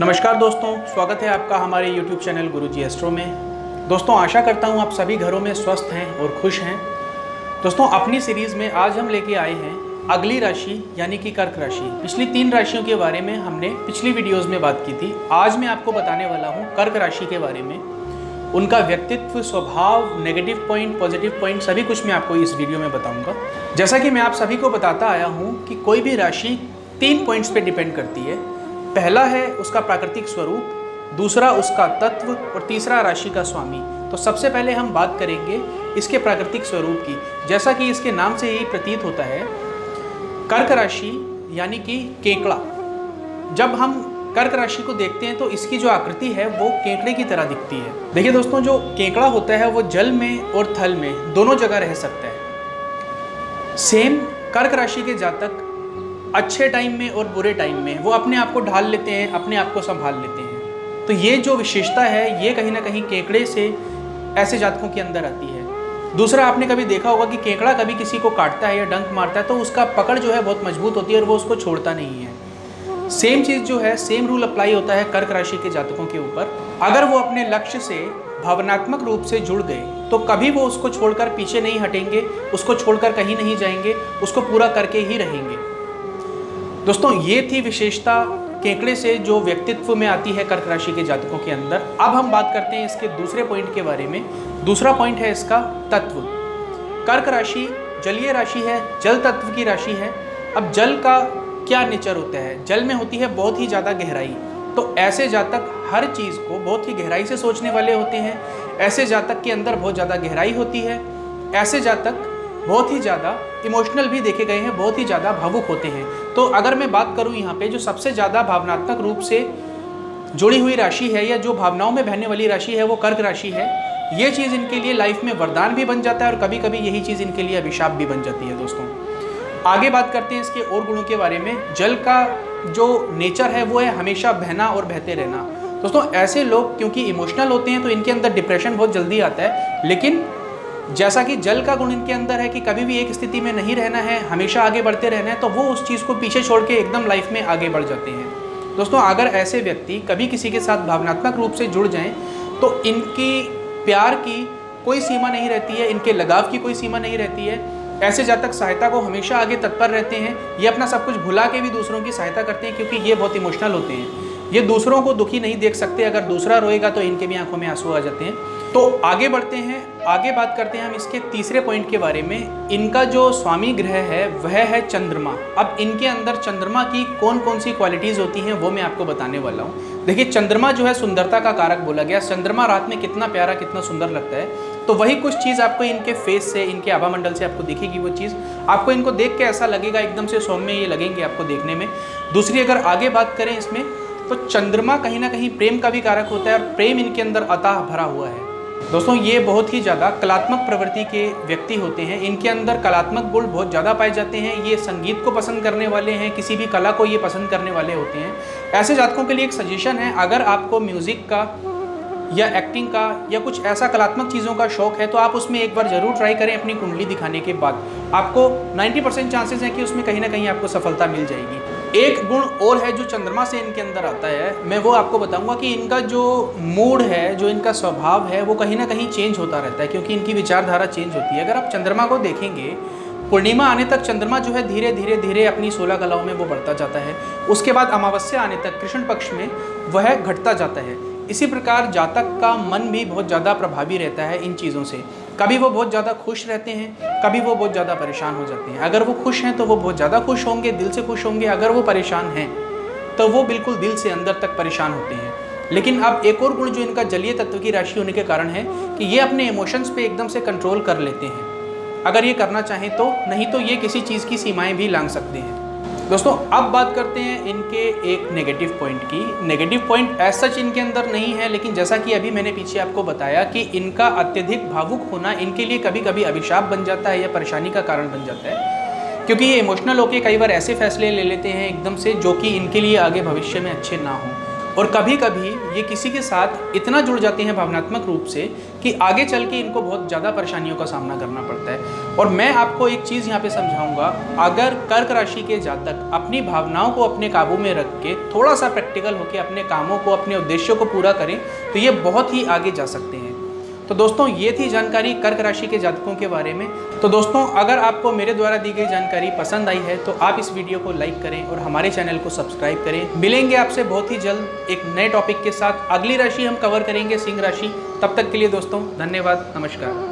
नमस्कार दोस्तों, स्वागत है आपका हमारे YouTube चैनल गुरुजी एस्ट्रो में। दोस्तों आशा करता हूँ आप सभी घरों में स्वस्थ हैं और खुश हैं। दोस्तों अपनी सीरीज़ में आज हम लेके आए हैं अगली राशि यानी कि कर्क राशि। पिछली 3 राशियों के बारे में हमने पिछली वीडियोज़ में बात की थी। आज मैं आपको बताने वाला हूँ कर्क राशि के बारे में, उनका व्यक्तित्व, स्वभाव, नेगेटिव पॉइंट, पॉजिटिव पॉइंट, सभी कुछ मैं आपको इस वीडियो में बताऊँगा। जैसा कि मैं आप सभी को बताता आया हूँ कि कोई भी राशि 3 पॉइंट्स पे डिपेंड करती है। पहला है उसका प्राकृतिक स्वरूप, दूसरा उसका तत्व और तीसरा राशि का स्वामी। तो सबसे पहले हम बात करेंगे इसके प्राकृतिक स्वरूप की। जैसा कि इसके नाम से यही प्रतीत होता है, कर्क राशि यानी कि केकड़ा। जब हम कर्क राशि को देखते हैं तो इसकी जो आकृति है वो केकड़े की तरह दिखती है। देखिए दोस्तों, जो केकड़ा होता है वो जल में और थल में दोनों जगह रह सकता है। सेम कर्क राशि के जातक अच्छे टाइम में और बुरे टाइम में वो अपने आप को ढाल लेते हैं, अपने आप को संभाल लेते हैं। तो ये जो विशेषता है ये कहीं ना कहीं केकड़े से ऐसे जातकों के अंदर आती है। दूसरा, आपने कभी देखा होगा कि केकड़ा कभी किसी को काटता है या डंक मारता है तो उसका पकड़ जो है बहुत मजबूत होती है और वो उसको छोड़ता नहीं है। सेम चीज़ जो है, सेम रूल अप्लाई होता है कर्क राशि के जातकों के ऊपर। अगर वो अपने लक्ष्य से भावनात्मक रूप से जुड़ गए तो कभी वो उसको छोड़कर पीछे नहीं हटेंगे, उसको छोड़कर कहीं नहीं जाएंगे, उसको पूरा करके ही रहेंगे। दोस्तों ये थी विशेषता केकड़े से जो व्यक्तित्व में आती है कर्क राशि के जातकों के अंदर। अब हम बात करते हैं इसके दूसरे पॉइंट के बारे में। दूसरा पॉइंट है इसका तत्व। कर्क राशि जलीय राशि है, जल तत्व की राशि है। अब जल का क्या नेचर होता है? जल में होती है बहुत ही ज़्यादा गहराई। तो ऐसे जातक हर चीज़ को बहुत ही गहराई से सोचने वाले होते हैं। ऐसे जातक के अंदर बहुत ज़्यादा गहराई होती है। ऐसे जातक बहुत ही ज़्यादा इमोशनल भी देखे गए हैं, बहुत ही ज़्यादा भावुक होते हैं। तो अगर मैं बात करूं यहाँ पे, जो सबसे ज़्यादा भावनात्मक रूप से जुड़ी हुई राशि है या जो भावनाओं में बहने वाली राशि है वो कर्क राशि है। ये चीज़ इनके लिए लाइफ में वरदान भी बन जाता है और कभी कभी यही चीज़ इनके लिए अभिशाप भी बन जाती है। दोस्तों आगे बात करते हैं इसके और गुणों के बारे में। जल का जो नेचर है वो है हमेशा बहना और बहते रहना। दोस्तों ऐसे लोग क्योंकि इमोशनल होते हैं तो इनके अंदर डिप्रेशन बहुत जल्दी आता है, लेकिन जैसा कि जल का गुण इनके अंदर है कि कभी भी एक स्थिति में नहीं रहना है, हमेशा आगे बढ़ते रहना है, तो वो उस चीज़ को पीछे छोड़ के एकदम लाइफ में आगे बढ़ जाते हैं। दोस्तों अगर ऐसे व्यक्ति कभी किसी के साथ भावनात्मक रूप से जुड़ जाएं तो इनकी प्यार की कोई सीमा नहीं रहती है, इनके लगाव की कोई सीमा नहीं रहती है। ऐसे जातक सहायता को हमेशा आगे तत्पर रहते हैं। ये अपना सब कुछ भुला के भी दूसरों की सहायता करते हैं क्योंकि ये बहुत इमोशनल होते हैं। ये दूसरों को दुखी नहीं देख सकते। अगर दूसरा रोएगा तो इनके भी आंखों में आंसू आ जाते हैं। तो आगे बढ़ते हैं, आगे बात करते हैं हम इसके तीसरे पॉइंट के बारे में। इनका जो स्वामी ग्रह है वह है चंद्रमा। अब इनके अंदर चंद्रमा की कौन कौन सी क्वालिटीज़ होती हैं वो मैं आपको बताने वाला हूँ। देखिए चंद्रमा जो है सुंदरता का कारक बोला गया। चंद्रमा रात में कितना प्यारा, कितना सुंदर लगता है। तो वही कुछ चीज़ आपको इनके फेस से, इनके आभा मंडल से आपको दिखेगी। वो चीज़ आपको इनको देख के ऐसा लगेगा, एकदम से सौम्य ये लगेंगे आपको देखने में। दूसरी अगर आगे बात करें इसमें, तो चंद्रमा कहीं ना कहीं प्रेम का भी कारक होता है और प्रेम इनके अंदर अथाह भरा हुआ है। दोस्तों ये बहुत ही ज़्यादा कलात्मक प्रवृत्ति के व्यक्ति होते हैं। इनके अंदर कलात्मक गुण बहुत ज़्यादा पाए जाते हैं। ये संगीत को पसंद करने वाले हैं, किसी भी कला को ये पसंद करने वाले होते हैं। ऐसे जातकों के लिए एक सजेशन है, अगर आपको म्यूज़िक का या एक्टिंग का या कुछ ऐसा कलात्मक चीज़ों का शौक है तो आप उसमें एक बार ज़रूर ट्राई करें। अपनी कुंडली दिखाने के बाद आपको 90% चांसेस हैं कि उसमें कहीं ना कहीं आपको सफलता मिल जाएगी। एक गुण और है जो चंद्रमा से इनके अंदर आता है, मैं वो आपको बताऊंगा कि इनका जो मूड है, जो इनका स्वभाव है वो कहीं ना कहीं चेंज होता रहता है क्योंकि इनकी विचारधारा चेंज होती है। अगर आप चंद्रमा को देखेंगे, पूर्णिमा आने तक चंद्रमा जो है धीरे धीरे धीरे अपनी 16 कलाओं में वो बढ़ता जाता है। उसके बाद अमावस्या आने तक कृष्ण पक्ष में वह घटता जाता है। इसी प्रकार जातक का मन भी बहुत ज़्यादा प्रभावी रहता है इन चीज़ों से। कभी वो बहुत ज़्यादा खुश रहते हैं, कभी वो बहुत ज़्यादा परेशान हो जाते हैं। अगर वो खुश हैं तो वो बहुत ज़्यादा खुश होंगे, दिल से खुश होंगे। अगर वो परेशान हैं तो वो बिल्कुल दिल से अंदर तक परेशान होते हैं। लेकिन अब एक और गुण जो इनका जलीय तत्व की राशि होने के कारण है कि ये अपने इमोशंस पे एकदम से कंट्रोल कर लेते हैं अगर ये करना चाहें तो, नहीं तो ये किसी चीज़ की सीमाएँ भी लांघ सकते हैं। दोस्तों अब बात करते हैं इनके एक नेगेटिव पॉइंट की। नेगेटिव पॉइंट एज सच इनके अंदर नहीं है, लेकिन जैसा कि अभी मैंने पीछे आपको बताया कि इनका अत्यधिक भावुक होना इनके लिए कभी कभी अभिशाप बन जाता है या परेशानी का कारण बन जाता है, क्योंकि ये इमोशनल होकर कई बार ऐसे फैसले ले लेते हैं एकदम से जो कि इनके लिए आगे भविष्य में अच्छे ना हों। और कभी कभी ये किसी के साथ इतना जुड़ जाते हैं भावनात्मक रूप से कि आगे चल के इनको बहुत ज़्यादा परेशानियों का सामना करना पड़ता है। और मैं आपको एक चीज़ यहाँ पे समझाऊंगा, अगर कर्क राशि के जातक अपनी भावनाओं को अपने काबू में रख के थोड़ा सा प्रैक्टिकल होकर अपने कामों को, अपने उद्देश्यों को पूरा करें तो ये बहुत ही आगे जा सकते हैं। तो दोस्तों ये थी जानकारी कर्क राशि के जातकों के बारे में। तो दोस्तों अगर आपको मेरे द्वारा दी गई जानकारी पसंद आई है तो आप इस वीडियो को लाइक करें और हमारे चैनल को सब्सक्राइब करें। मिलेंगे आपसे बहुत ही जल्द एक नए टॉपिक के साथ। अगली राशि हम कवर करेंगे सिंह राशि। तब तक के लिए दोस्तों धन्यवाद, नमस्कार।